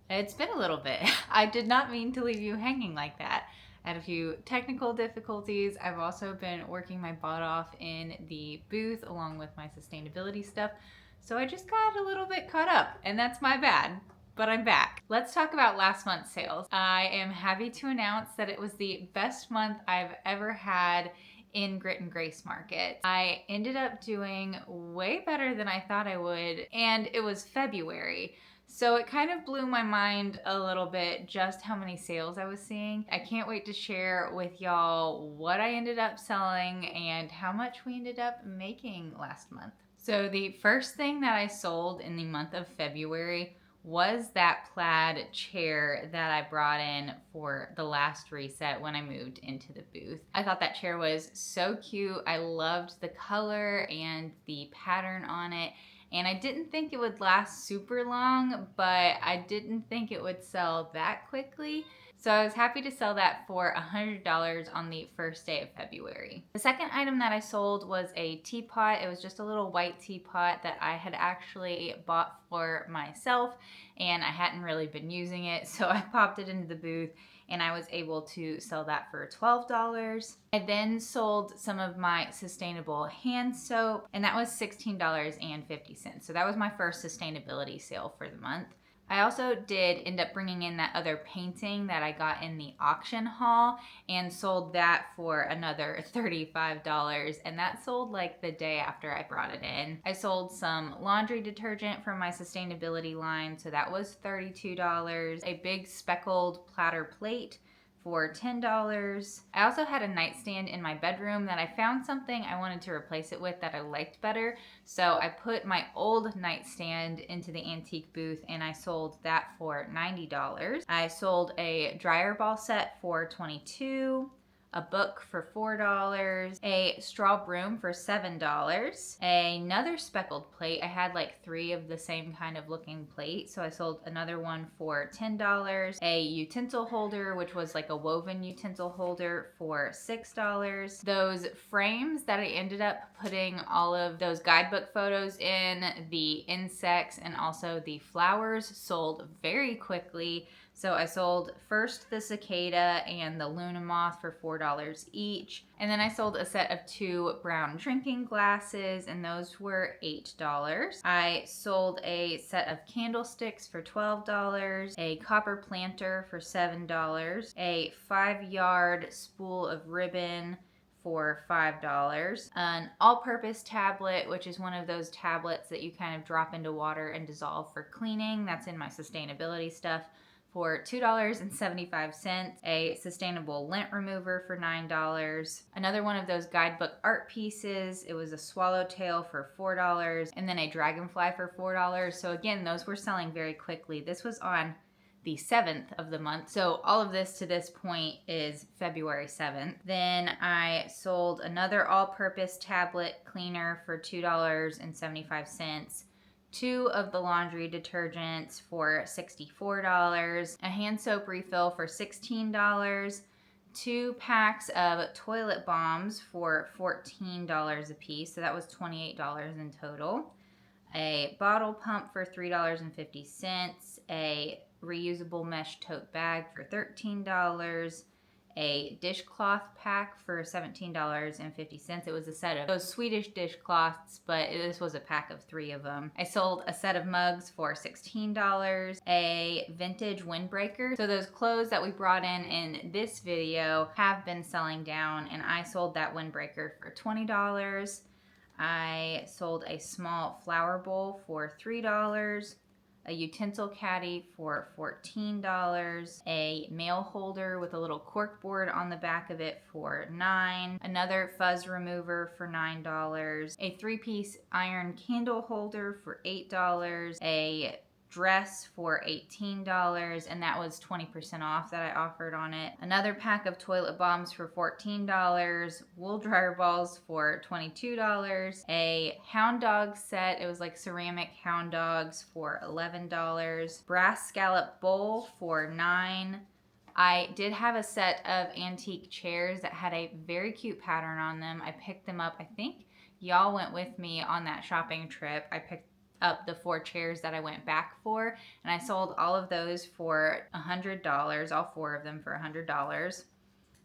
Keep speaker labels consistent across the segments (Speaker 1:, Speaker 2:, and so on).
Speaker 1: It's been a little bit. I did not mean to leave you hanging like that. I had a few technical difficulties. I've also been working my butt off in the booth along with my sustainability stuff. So I just got a little bit caught up, and that's my bad. But I'm back. Let's talk about last month's sales. I am happy to announce that it was the best month I've ever had in Grit and Grace Market. I ended up doing way better than I thought I would, and it was February. So it kind of blew my mind a little bit just how many sales I was seeing. I can't wait to share with y'all what I ended up selling and how much we ended up making last month. So the first thing that I sold in the month of February was that plaid chair that I brought in for the last reset when I moved into the booth. I thought that chair was so cute. I loved the color and the pattern on it. And I didn't think it would last super long, but I didn't think it would sell that quickly. So I was happy to sell that for $100 on the first day of February. The second item that I sold was a teapot. It was just a little white teapot that I had actually bought for myself, and I hadn't really been using it, so I popped it into the booth and I was able to sell that for $12. I then sold some of my sustainable hand soap, and that was $16.50. So that was my first sustainability sale for the month. I also did end up bringing in that other painting that I got in the auction haul and sold that for another $35, and that sold like the day after I brought it in. I sold some laundry detergent from my sustainability line, so that was $32. A big speckled platter plate for $10. I also had a nightstand in my bedroom that I found something I wanted to replace it with that I liked better. So I put my old nightstand into the antique booth and I sold that for $90. I sold a dryer ball set for $22. A book for $4, a straw broom for $7, another speckled plate. I had like 3 of the same kind of looking plate, so I sold another one for $10, a utensil holder, which was like a woven utensil holder, for $6. Those frames that I ended up putting all of those guidebook photos in, the insects and also the flowers, sold very quickly. So I sold first the cicada and the Luna moth for $4 each. And then I sold a set of 2 brown drinking glasses, and those were $8. I sold a set of candlesticks for $12, a copper planter for $7, a 5-yard spool of ribbon for $5, an all-purpose tablet, which is one of those tablets that you kind of drop into water and dissolve for cleaning. That's in my sustainability stuff, for $2.75, a sustainable lint remover for $9, another one of those guidebook art pieces. It was a swallowtail for $4, and then a dragonfly for $4. So again, those were selling very quickly. This was on the 7th of the month. So all of this to this point is February 7th. Then I sold another all-purpose tablet cleaner for $2.75. 2 of the laundry detergents for $64, a hand soap refill for $16, 2 packs of toilet bombs for $14 a piece, so that was $28 in total, a bottle pump for $3.50, a reusable mesh tote bag for $13, a dishcloth pack for $17.50. It was a set of those Swedish dishcloths, but this was a pack of 3 of them. I sold a set of mugs for $16, a vintage windbreaker. So those clothes that we brought in this video have been selling down, and I sold that windbreaker for $20. I sold a small flower bowl for $3, a utensil caddy for $14, a mail holder with a little cork board on the back of it for $9, another fuzz remover for $9, a 3-piece iron candle holder for $8, a dress for $18, and that was 20% off that I offered on it. Another pack of toilet bombs for $14, wool dryer balls for $22, a hound dog set. It was like ceramic hound dogs for $11, brass scallop bowl for $9. I did have a set of antique chairs that had a very cute pattern on them. I picked them up. I think y'all went with me on that shopping trip. I picked up the 4 chairs that I went back for, and I sold all of those for $100, all 4 of them for $100.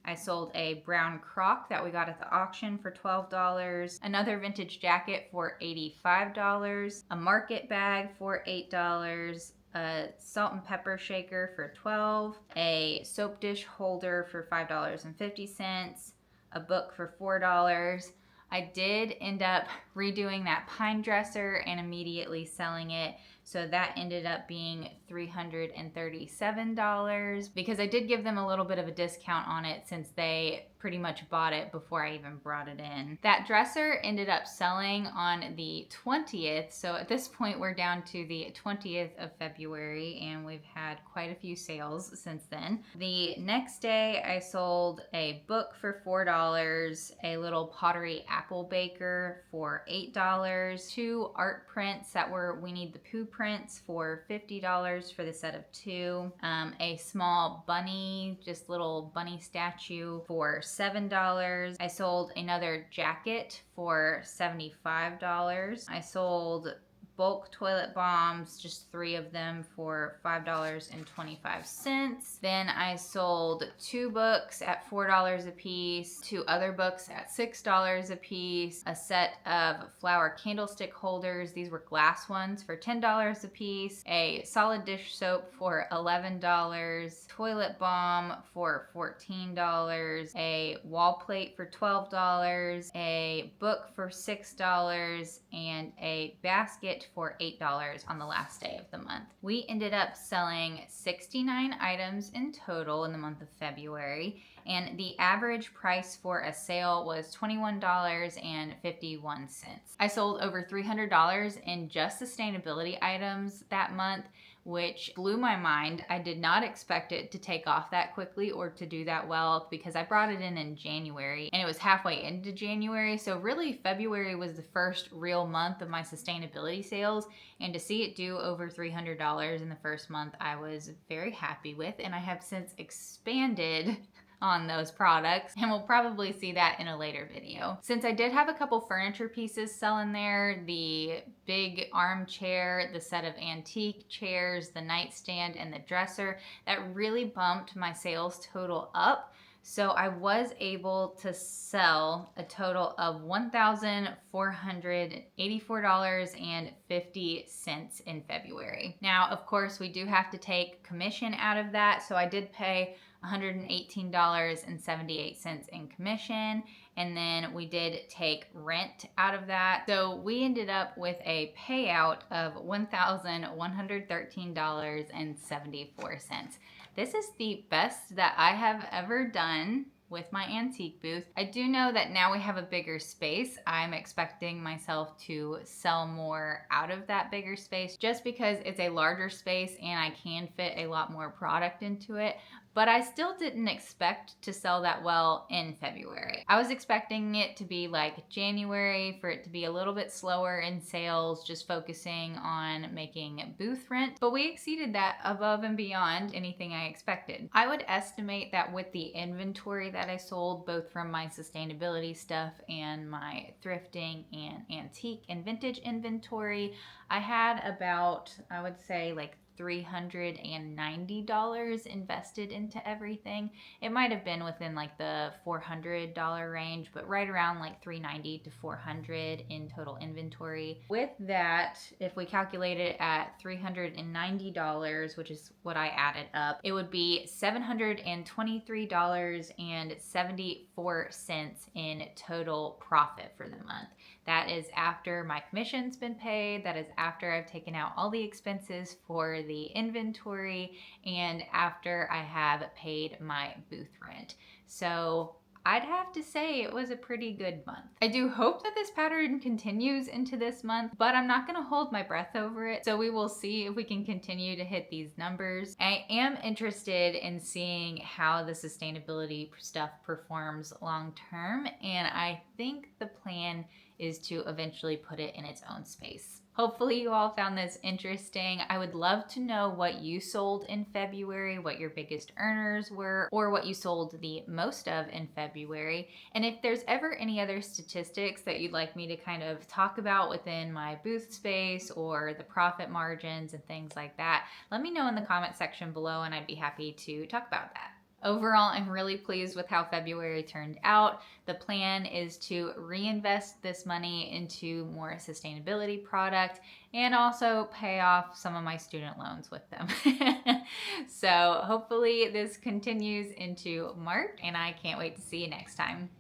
Speaker 1: I sold a brown crock that we got at the auction for $12, another vintage jacket for $85, a market bag for $8, a salt and pepper shaker for $12, a soap dish holder for $5.50, a book for $4. I did end up redoing that pine dresser and immediately selling it. So that ended up being $337 because I did give them a little bit of a discount on it since they pretty much bought it before I even brought it in. That dresser ended up selling on the 20th. So at this point, we're down to the 20th of February and we've had quite a few sales since then. The next day, I sold a book for $4, a little pottery apple baker for $8, 2 art prints that were We Need the Pooh prints for $50 for the set of 2, a small bunny, just little bunny statue for $7. I sold another jacket for $75. I sold bulk toilet bombs, just 3 of them for $5.25. Then I sold 2 books at $4 a piece, 2 other books at $6 a piece, a set of flower candlestick holders, these were glass ones, for $10 a piece, a solid dish soap for $11, toilet balm for $14, a wall plate for $12, a book for $6, and a basket for $8 on the last day of the month. We ended up selling 69 items in total in the month of February, and the average price for a sale was $21.51. I sold over $300 in just sustainability items that month, which blew my mind. I did not expect it to take off that quickly or to do that well because I brought it in January and it was halfway into January. So really February was the first real month of my sustainability sales, and to see it do over $300 in the first month, I was very happy with, and I have since expanded on those products, and we'll probably see that in a later video. Since I did have a couple furniture pieces selling there, the big armchair, the set of antique chairs, the nightstand, and the dresser, that really bumped my sales total up. So I was able to sell a total of $1,484.50 in February. Now, of course, we do have to take commission out of that, so I did pay $118.78 in commission, and then we did take rent out of that. So we ended up with a payout of $1,113.74. This is the best that I have ever done with my antique booth. I do know that now we have a bigger space. I'm expecting myself to sell more out of that bigger space just because it's a larger space and I can fit a lot more product into it. But I still didn't expect to sell that well in February. I was expecting it to be like January, for it to be a little bit slower in sales, just focusing on making booth rent. But we exceeded that above and beyond anything I expected. I would estimate that with the inventory that I sold, both from my sustainability stuff and my thrifting and antique and vintage inventory, I had about, I would say, like $390 invested into everything. It might have been within like the $400 range, but right around like $390 to $400 in total inventory. With that, if we calculate it at $390, which is what I added up, it would be $723.74 in total profit for the month. That is after my commission's been paid. That is after I've taken out all the expenses for the inventory and after I have paid my booth rent. So I'd have to say it was a pretty good month. I do hope that this pattern continues into this month, but I'm not gonna hold my breath over it. So we will see if we can continue to hit these numbers. I am interested in seeing how the sustainability stuff performs long term, and I think the plan is to eventually put it in its own space. Hopefully you all found this interesting. I would love to know what you sold in February, what your biggest earners were, or what you sold the most of in February. And if there's ever any other statistics that you'd like me to kind of talk about within my booth space or the profit margins and things like that, let me know in the comment section below and I'd be happy to talk about that. Overall, I'm really pleased with how February turned out. The plan is to reinvest this money into more sustainability product and also pay off some of my student loans with them. So hopefully this continues into March, and I can't wait to see you next time.